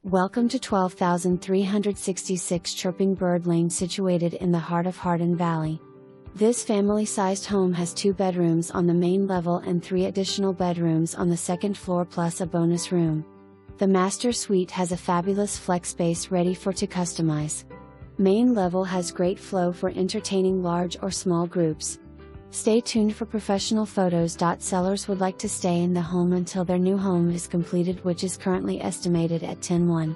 Welcome to 12,366 Chirping Bird Lane, situated in the heart of Hardin Valley. This family-sized home has 2 bedrooms on the main level and 3 additional bedrooms on the second floor plus a bonus room. The master suite has a fabulous flex space ready to customize. Main level has great flow for entertaining large or small groups. Stay tuned for professional photos.Sellers would like to stay in the home until their new home is completed, which is currently estimated at 10-1.